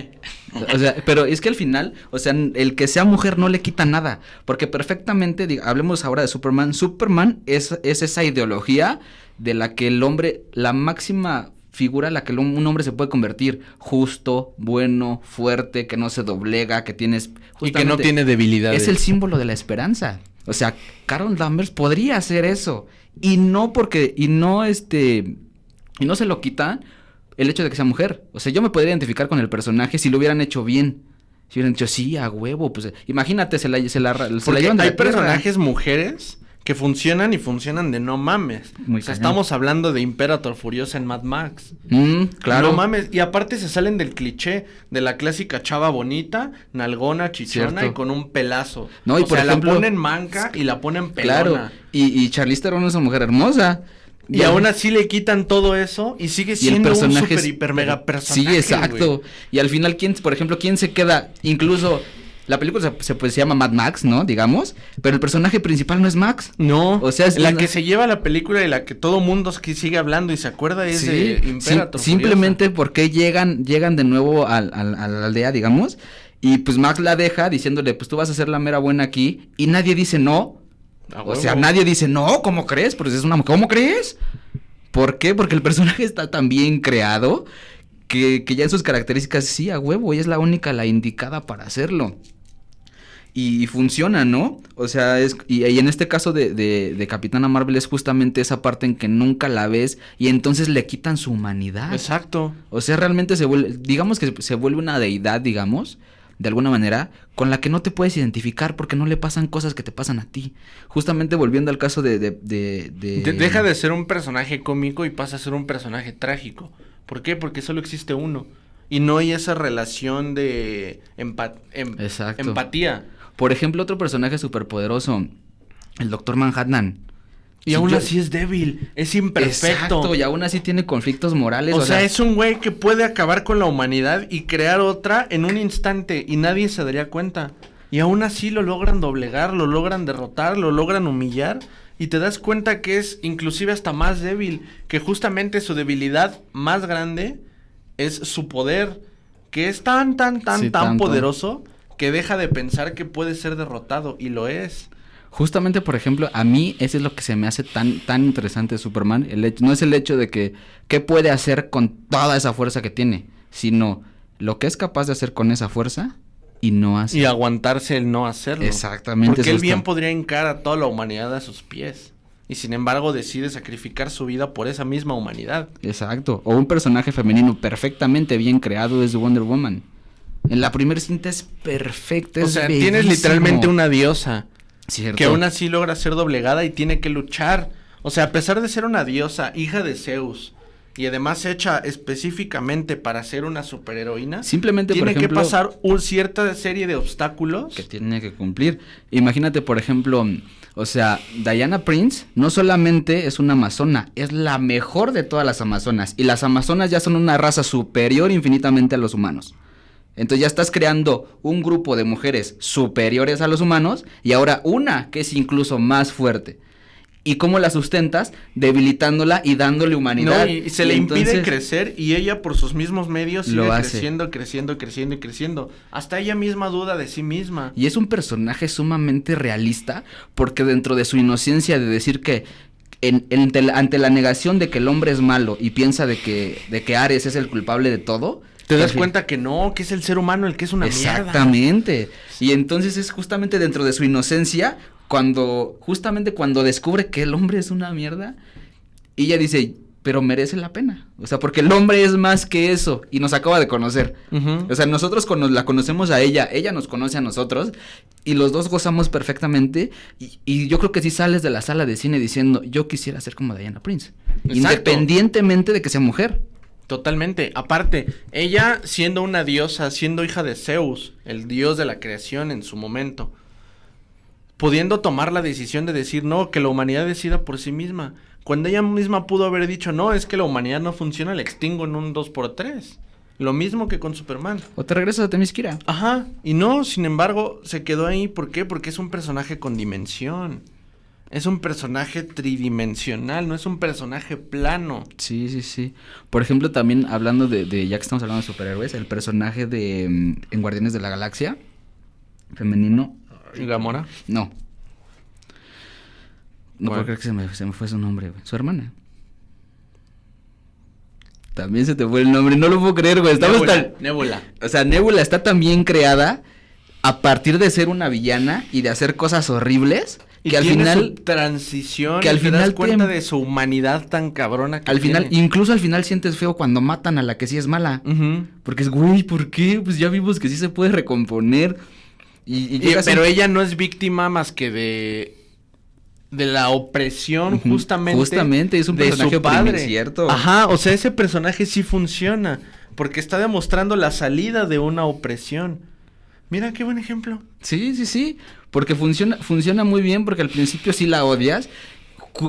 O sea, pero es que al final, o sea, el que sea mujer no le quita nada, porque perfectamente, hablemos ahora de Superman. Superman es esa ideología de la que el hombre, la máxima figura en la que un hombre se puede convertir, justo, bueno, fuerte, que no se doblega, que tienes Y que no tiene debilidades. Es el símbolo de la esperanza. O sea, Carol Danvers podría hacer eso y no se lo quita el hecho de que sea mujer. O sea, yo me podría identificar con el personaje si lo hubieran hecho bien. Si hubieran dicho, sí, a huevo, pues imagínate, se la Porque llevan de hay la tierra. personajes mujeres que funcionan y funcionan de no mames. Muy o sea, cañón. estamos hablando de Imperator Furiosa en Mad Max. Claro. No mames, y aparte se salen del cliché de la clásica chava bonita, nalgona, chichona Cierto. y con un pelazo. No, y o por sea, ejemplo, la ponen manca y la ponen pelona. Claro. Y Charlize Theron es una mujer hermosa. Y aún así le quitan todo eso y sigue Y el siendo un personaje super es- hiper mega personaje. Sí, exacto. güey. Y al final, por ejemplo, quién se queda? Incluso la película se llama Mad Max, ¿no? Digamos, pero el personaje principal no es Max. No, O sea, es la una- que se lleva la película y la que todo mundo sigue hablando y se acuerda es de Imperator. Simplemente porque llegan de nuevo a la aldea, digamos, y pues Max la deja diciéndole, pues tú vas a ser la mera buena aquí, y nadie dice no. Furiosa. A O sea, huevo. nadie dice, no, ¿cómo crees? Pues es una mujer, ¿cómo crees? ¿Por qué? Porque el personaje está tan bien creado que ya en sus características, sí, a huevo, ella es la única, la indicada para hacerlo. Y funciona, ¿no? O sea, y en este caso de Capitana Marvel es justamente esa parte en que nunca la ves y entonces le quitan su humanidad. Exacto. O sea, realmente digamos que se vuelve una deidad, digamos, de alguna manera, con la que no te puedes identificar porque no le pasan cosas que te pasan a ti. Justamente volviendo al caso Deja de ser un personaje cómico y pasa a ser un personaje trágico. ¿Por qué? Porque solo existe uno. Y no hay esa relación de Exacto. empatía. Por ejemplo, otro personaje superpoderoso, el Doctor Manhattan. Y Sí, aún yo- así es débil, es imperfecto. Exacto, y aún así tiene conflictos morales. O sea, es un güey que puede acabar con la humanidad y crear otra en un instante y nadie se daría cuenta. Y aún así lo logran doblegar, lo logran derrotar, lo logran humillar y te das cuenta que es inclusive hasta más débil, que justamente su debilidad más grande es su poder, que es tan Sí, tanto. poderoso que deja de pensar que puede ser derrotado y lo es. Justamente, por ejemplo, a mí eso es lo que se me hace tan interesante de Superman. No es el hecho de qué puede hacer con toda esa fuerza que tiene, sino lo que es capaz de hacer con esa fuerza y no hace. Y aguantarse el no hacerlo. Exactamente. Porque eso él bien está- podría hincar a toda la humanidad a sus pies. Y sin embargo decide sacrificar su vida por esa misma humanidad. Exacto. O un personaje femenino perfectamente bien creado es Wonder Woman. En la primera cinta es perfecta, O es sea, bellísimo. tienes literalmente una diosa Cierto. que aún así logra ser doblegada y tiene que luchar. O sea, a pesar de ser una diosa, hija de Zeus, y además hecha específicamente para ser una superheroína, Simplemente, por tiene ejemplo, que pasar cierta serie de obstáculos. que tiene que cumplir. Imagínate, por ejemplo, o sea, Diana Prince no solamente es una amazona, es la mejor de todas las amazonas. Y las amazonas ya son una raza superior infinitamente a los humanos. Entonces ya estás creando un grupo de mujeres superiores a los humanos y ahora una que es incluso más fuerte. ¿Y cómo la sustentas? Debilitándola y dándole humanidad. No, y se le impide entonces- crecer y ella por sus mismos medios sigue Lo hace. creciendo. Hasta ella misma duda de sí misma. Y es un personaje sumamente realista porque dentro de su inocencia de decir que ante la negación de que el hombre es malo y piensa de que Ares es el culpable de todo. Te das al fin- cuenta que no, que es el ser humano el que es una mierda. Exactamente. Y entonces es justamente dentro de su inocencia cuando descubre que el hombre es una mierda y ella dice, pero merece la pena. O sea, porque el hombre es más que eso y nos acaba de conocer. O sea, nosotros la conocemos a ella nos conoce a nosotros y los dos gozamos perfectamente y yo creo que sí sales de la sala de cine diciendo, yo quisiera ser como Diana Prince. Exacto. Independientemente de que sea mujer. Totalmente. Aparte, ella siendo una diosa, siendo hija de Zeus, el dios de la creación en su momento, pudiendo tomar la decisión de decir no, que la humanidad decida por sí misma. Cuando ella misma pudo haber dicho, no, es que la humanidad no funciona, la extingo en un 2x3. Lo mismo que con Superman. O te regresas a Themyscira. Ajá, y no, sin embargo, se quedó ahí. ¿Por qué? Porque es un personaje con dimensión. Es un personaje tridimensional, no es un personaje plano. Sí. Por ejemplo, también hablando de ya que estamos hablando de superhéroes, el personaje de en Guardianes de la Galaxia, femenino. ¿Gamora? No, ¿Cuál? puedo creer que se me fue su nombre, güey. Su hermana. También se te fue el nombre, no lo puedo creer, güey. Nebula. O sea, Nebula está tan bien creada a partir de ser una villana y de hacer cosas horribles Y que al tiene final su transición, que al te das final cuenta de su humanidad tan cabrona que al final, tiene. incluso al final sientes feo cuando matan a la que sí es mala. Porque es, güey, ¿por qué? Pues ya vimos que sí se puede recomponer. Pero ella no es víctima más que de la opresión justamente es un de personaje su padre. oprimido, cierto. Ajá, o sea, ese personaje sí funciona porque está demostrando la salida de una opresión. Mira qué buen ejemplo. Sí, porque funciona muy bien porque al principio sí la odias.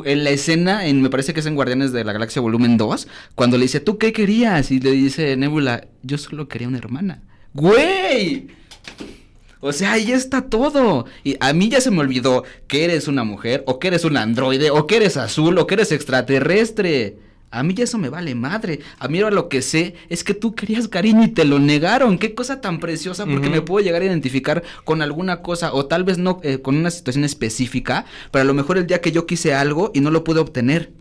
En la escena, me parece que es en Guardianes de la Galaxia volumen 2, cuando le dice, ¿tú qué querías? Y le dice Nebula, yo solo quería una hermana. ¡Güey! O sea, ahí está todo. Y a mí ya se me olvidó que eres una mujer, o que eres un androide, o que eres azul, o que eres extraterrestre. A mí ya eso me vale madre. A mí ahora lo que sé es que tú querías cariño y te lo negaron. Qué cosa tan preciosa, porque me puedo llegar a identificar con alguna cosa, o tal vez no con una situación específica, pero a lo mejor el día que yo quise algo y no lo pude obtener.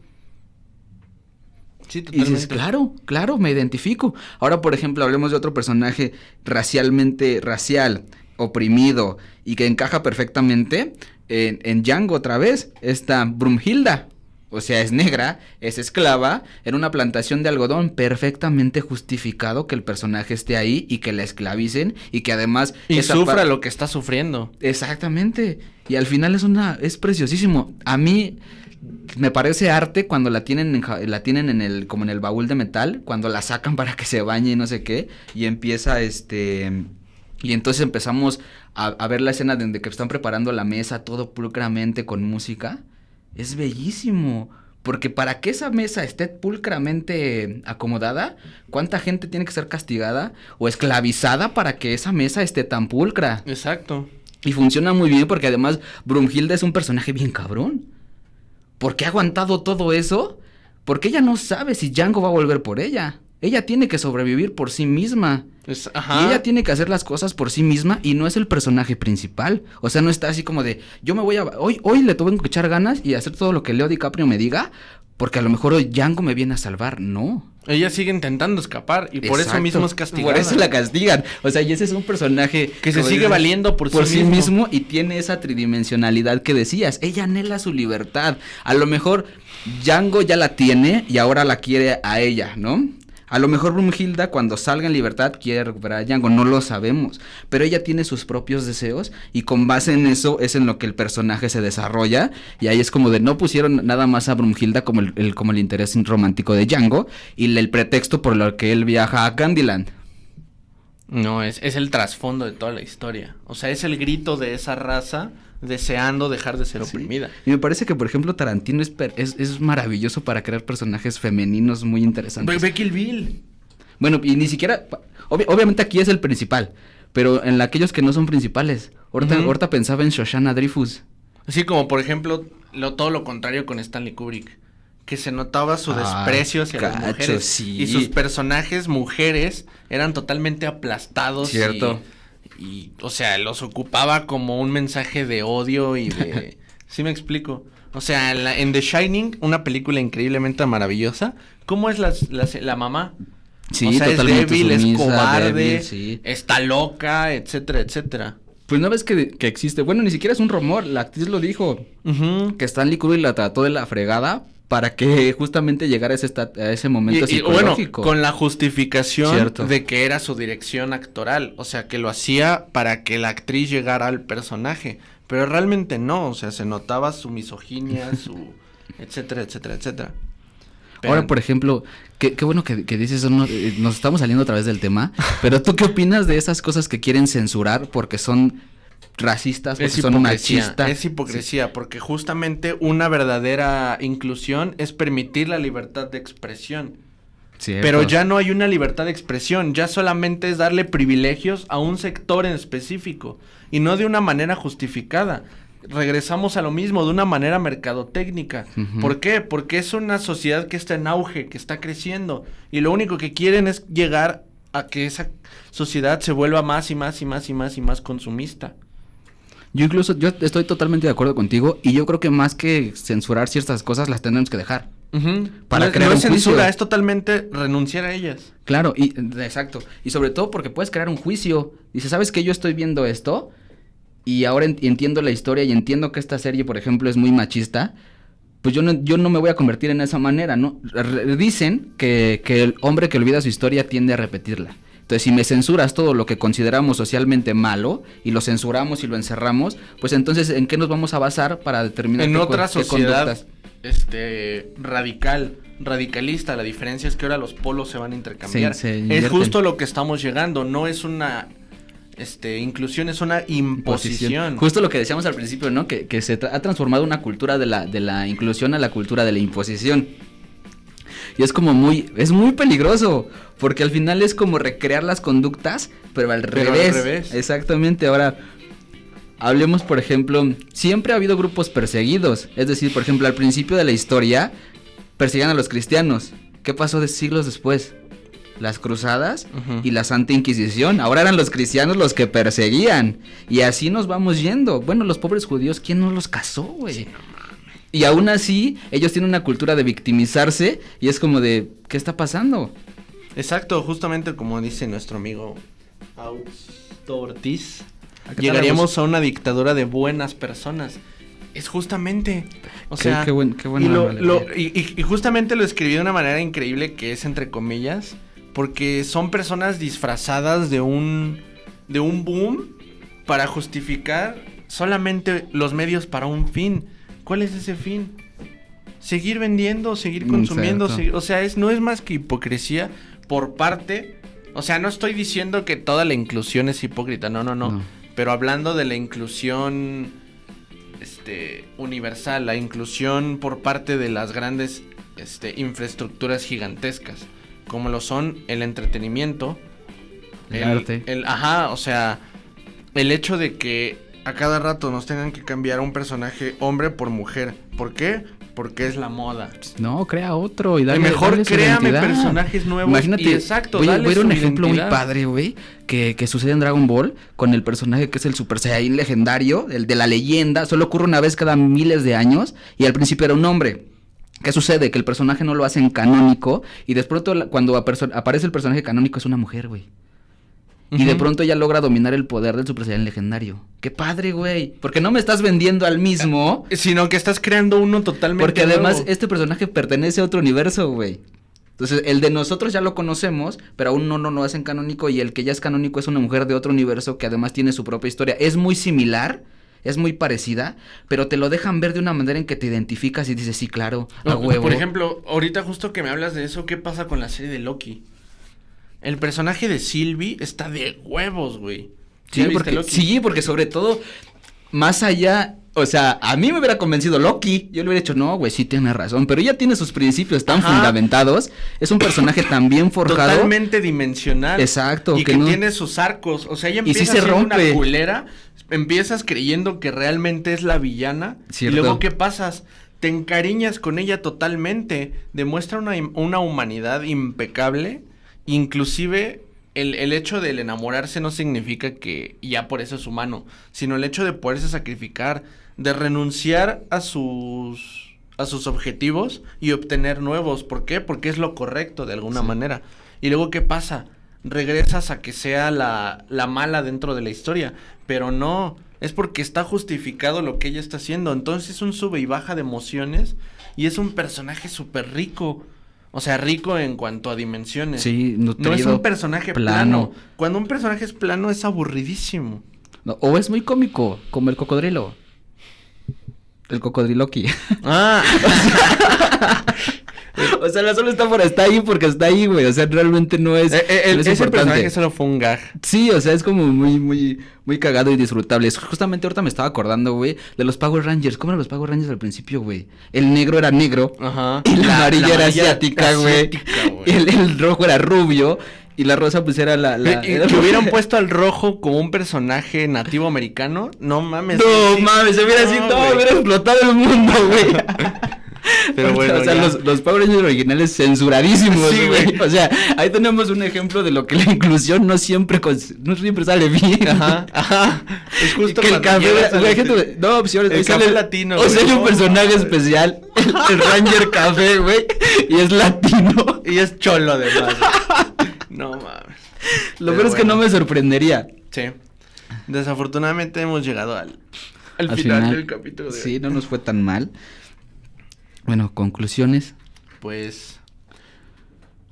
Sí, Y totalmente. dices, claro, me identifico. Ahora, por ejemplo, hablemos de otro personaje racial, oprimido y que encaja perfectamente en Django otra vez, está Brumhilda. O sea, es negra, es esclava, en una plantación de algodón, perfectamente justificado que el personaje esté ahí y que la esclavicen y que además... Y sufra lo que está sufriendo. Exactamente, y al final es preciosísimo. A mí me parece arte cuando la tienen como en el baúl de metal, cuando la sacan para que se bañe y no sé qué, y empieza y entonces empezamos a ver la escena donde que están preparando la mesa todo pulcramente con música. Es bellísimo, porque para que esa mesa esté pulcramente acomodada, ¿cuánta gente tiene que ser castigada o esclavizada para que esa mesa esté tan pulcra? Exacto. Y funciona muy bien porque además Brumhilda es un personaje bien cabrón. ¿Por qué ha aguantado todo eso? Porque ella no sabe si Django va a volver por ella. Ella tiene que sobrevivir por sí misma. Y ella tiene que hacer las cosas por sí misma y no es el personaje principal. O sea, no está así como de, yo me voy a... Hoy le tengo que echar ganas y hacer todo lo que Leo DiCaprio me diga, porque a lo mejor hoy Django me viene a salvar. No. Ella sigue intentando escapar y por eso Exacto. mismo es castigada. Por eso la castigan. O sea, y ese es un personaje... Que se sigue valiendo por sí mismo y tiene esa tridimensionalidad que decías. Ella anhela su libertad. A lo mejor Django ya la tiene y ahora la quiere a ella, ¿no? A lo mejor Brumhilda cuando salga en libertad quiere recuperar a Django, no lo sabemos, pero ella tiene sus propios deseos y con base en eso es en lo que el personaje se desarrolla y ahí es como de no pusieron nada más a Brumhilda como el interés romántico de Django y el pretexto por lo que él viaja a Candyland. No, es el trasfondo de toda la historia, o sea, es el grito de esa raza deseando dejar de ser oprimida. Y me parece que, por ejemplo, Tarantino es maravilloso para crear personajes femeninos muy interesantes. Ve Kill Bill. Bueno, y ni siquiera... obviamente aquí es el principal, pero en aquellos que no son principales. Ahorita pensaba en Shoshana Dreyfus. Así como, por ejemplo, todo lo contrario con Stanley Kubrick. Que se notaba su desprecio hacia las mujeres. Sí. Y sus personajes mujeres eeran totalmente aplastados. Cierto. Y, o sea, los ocupaba como un mensaje de odio y de... ¿Sí me explico? O sea, en The Shining, una película increíblemente maravillosa, ¿cómo es la mamá? Sí, o sea, totalmente es débil, sumisa, es cobarde, débil, sí. está loca, etcétera, etcétera. Pues no ves que existe, bueno, ni siquiera es un rumor, la actriz lo dijo, que Stanley Kubrick la trató de la fregada para que justamente llegara a ese momento psicológico. Bueno, con la justificación Cierto. de que era su dirección actoral, o sea, que lo hacía para que la actriz llegara al personaje, pero realmente no, o sea, se notaba su misoginia, su etcétera, etcétera, etcétera. Pero, Ahora, por ejemplo, qué bueno que dices, nos estamos saliendo otra vez del tema, pero ¿tú qué opinas de esas cosas que quieren censurar porque son racistas, porque son machistas? Es hipocresía, porque justamente una verdadera inclusión es permitir la libertad de expresión. Cierto. Pero ya no hay una libertad de expresión, ya solamente es darle privilegios a un sector en específico y no de una manera justificada. Regresamos a lo mismo, de una manera mercadotécnica. Ujú. ¿Por qué? Porque es una sociedad que está en auge, que está creciendo y lo único que quieren es llegar a que esa sociedad se vuelva más y más y más y más y más consumista. Yo estoy totalmente de acuerdo contigo y yo creo que más que censurar ciertas cosas las tenemos que dejar. Ujú. Para no, crear no un es censura, juicio. es totalmente renunciar a ellas. Claro, exacto. Y sobre todo porque puedes crear un juicio. Dices, ¿sabes qué? Yo estoy viendo esto y ahora entiendo la historia y entiendo que esta serie, por ejemplo, es muy machista. Pues yo no me voy a convertir en esa manera, ¿no? Dicen que el hombre que olvida su historia tiende a repetirla. Entonces, si me censuras todo lo que consideramos socialmente malo y lo censuramos y lo encerramos, pues entonces, ¿en qué nos vamos a basar para determinar En otra qué sociedad conductas? radicalista, la diferencia es que ahora los polos se van a intercambiar. Se es invierten. justo lo que estamos llegando, no es una inclusión, es una imposición. Justo lo que decíamos al principio, ¿no? Que ha transformado una cultura de la inclusión a la cultura de la imposición. Y es muy peligroso, porque al final es como recrear las conductas, pero al revés. Exactamente. Ahora, hablemos, por ejemplo, siempre ha habido grupos perseguidos. Es decir, por ejemplo, al principio de la historia, perseguían a los cristianos. ¿Qué pasó siglos después? Las cruzadas y la Santa Inquisición. Ahora eran los cristianos los que perseguían. Y así nos vamos yendo. Bueno, los pobres judíos, ¿quién no los casó, güey? Sí, no. Y aún así, ellos tienen una cultura de victimizarse y es como de, ¿qué está pasando? Exacto, justamente como dice nuestro amigo Augusto Ortiz, ¿A qué tal, llegaríamos a una dictadura de buenas personas. Es justamente, o sea, qué buena y justamente lo escribí de una manera increíble que es entre comillas, porque son personas disfrazadas de un boom para justificar solamente los medios para un fin. ¿Cuál es ese fin? Seguir vendiendo, seguir consumiendo, o sea, no es más que hipocresía por parte, o sea, no estoy diciendo que toda la inclusión es hipócrita, no. Pero hablando de la inclusión universal, la inclusión por parte de las grandes infraestructuras gigantescas, como lo son el entretenimiento, el arte. O sea, el hecho de que a cada rato nos tengan que cambiar un personaje hombre por mujer. ¿Por qué? Porque es la moda. No, crea otro y mejor créame personajes nuevos. Imagínate, exacto, voy a ver un ejemplo identidad. muy padre, güey, que sucede en Dragon Ball con el personaje que es el Super Saiyajin legendario, el de la leyenda. Solo ocurre una vez cada miles de años y al principio era un hombre. ¿Qué sucede? Que el personaje no lo hacen canónico y de pronto cuando aparece el personaje canónico es una mujer, güey. Y de pronto ella logra dominar el poder del Super Saiyan legendario. ¡Qué padre, güey! Porque no me estás vendiendo al mismo, sino que estás creando uno totalmente porque además nuevo. este personaje pertenece a otro universo, güey. Entonces, el de nosotros ya lo conocemos, pero aún no lo hacen canónico y el que ya es canónico es una mujer de otro universo que además tiene su propia historia. Es muy similar, es muy parecida, pero te lo dejan ver de una manera en que te identificas y dices, sí, claro, a huevo. Por ejemplo, ahorita justo que me hablas de eso, ¿qué pasa con la serie de Loki? El personaje de Sylvie está de huevos, güey. Sí, porque sobre todo, más allá, o sea, a mí me hubiera convencido Loki. Yo le hubiera dicho, no, güey, sí tiene razón. Pero ella tiene sus principios tan fundamentados. Es un personaje tan bien forjado. Totalmente dimensional. Exacto. Y que tiene sus arcos. O sea, ella empieza siendo una culera. Empiezas creyendo que realmente es la villana. Cierto. Y luego, ¿qué pasas? Te encariñas con ella totalmente. Demuestra una humanidad impecable. Inclusive el hecho del enamorarse no significa que ya por eso es humano, sino el hecho de poderse sacrificar, de renunciar a sus objetivos y obtener nuevos. ¿Por qué? Porque es lo correcto de alguna manera. Y luego, ¿qué pasa? Regresas a que sea la mala dentro de la historia, pero no, es porque está justificado lo que ella está haciendo. Entonces es un sube y baja de emociones y es un personaje súper rico. O sea, rico en cuanto a dimensiones. Sí, nutrido, no es un personaje plano. Cuando un personaje es plano es aburridísimo. No, o es muy cómico, como el cocodrilo. El cocodriloqui. Ah. O sea, no solo está ahí porque está ahí, güey. O sea, realmente no es, no es ese importante. personaje solo fue un gag. Sí, o sea, es como muy cagado y disfrutable. Justamente ahorita me estaba acordando, güey, de los Power Rangers. ¿Cómo eran los Power Rangers al principio, güey? El negro era negro. Ajá. Y la amarilla era asiática, güey. El rojo era rubio. Y la rosa, pues, era que hubieran puesto al rojo como un personaje nativo americano. No mames. No mames, se hubiera sido todo, hubiera explotado el mundo, güey. Pero bueno, o sea, los Power Rangers originales censuradísimos, Sí, güey. O sea, ahí tenemos un ejemplo de lo que la inclusión no siempre sale bien. Ajá. Es justo que el café, güey, gente, no, pues hoy el sale café latino. O sale un personaje especial, el Ranger Café, güey, y es latino. Y es cholo además. No mames. Lo peor es que no me sorprendería. Sí. Desafortunadamente hemos llegado al final del capítulo de hoy. Sí, no nos fue tan mal. Bueno, conclusiones. Pues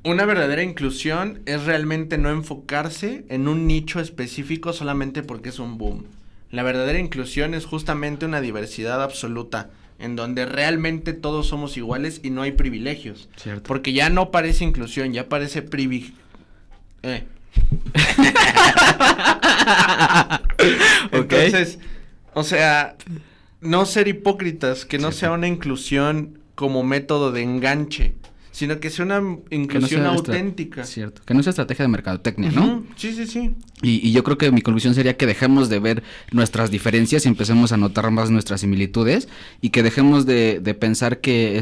una verdadera inclusión es realmente no enfocarse en un nicho específico solamente porque es un boom. La verdadera inclusión es justamente una diversidad absoluta, en donde realmente todos somos iguales y no hay privilegios. Cierto. Porque ya no parece inclusión, ya parece Entonces, o sea, no ser hipócritas, que no sea una inclusión como método de enganche, sino que sea una inclusión auténtica. Cierto, que no sea estrategia de mercadotecnia, ¿no? Sí. Y yo creo que mi conclusión sería que dejemos de ver nuestras diferencias y empecemos a notar más nuestras similitudes y que dejemos de pensar que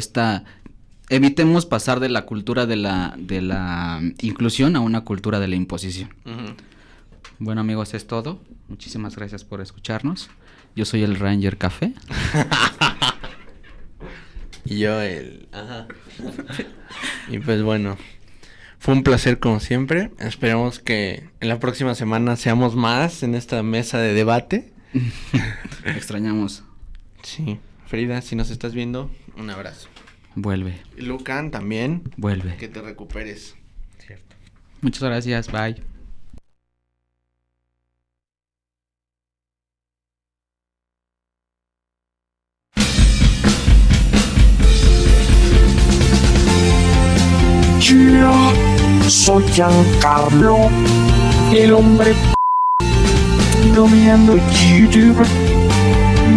evitemos pasar de la cultura de la inclusión a una cultura de la imposición. Bueno, amigos, es todo. Muchísimas gracias por escucharnos. Yo soy el Ranger Café. Y yo Y pues bueno, fue un placer como siempre. Esperemos que en la próxima semana seamos más en esta mesa de debate. Extrañamos. Sí. Frida, si nos estás viendo, un abrazo. Vuelve. Y Lucan también. Vuelve. Que te recuperes. Cierto. Muchas gracias. Bye. Yo soy Giancarlo, el hombre dominando YouTube,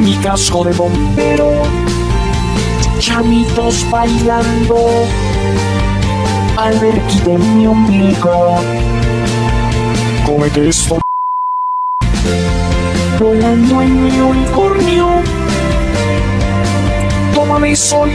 mi casco de bombero, chamitos bailando, alberquí de mi ombligo, cómete esto, volando en mi unicornio, tómame sol.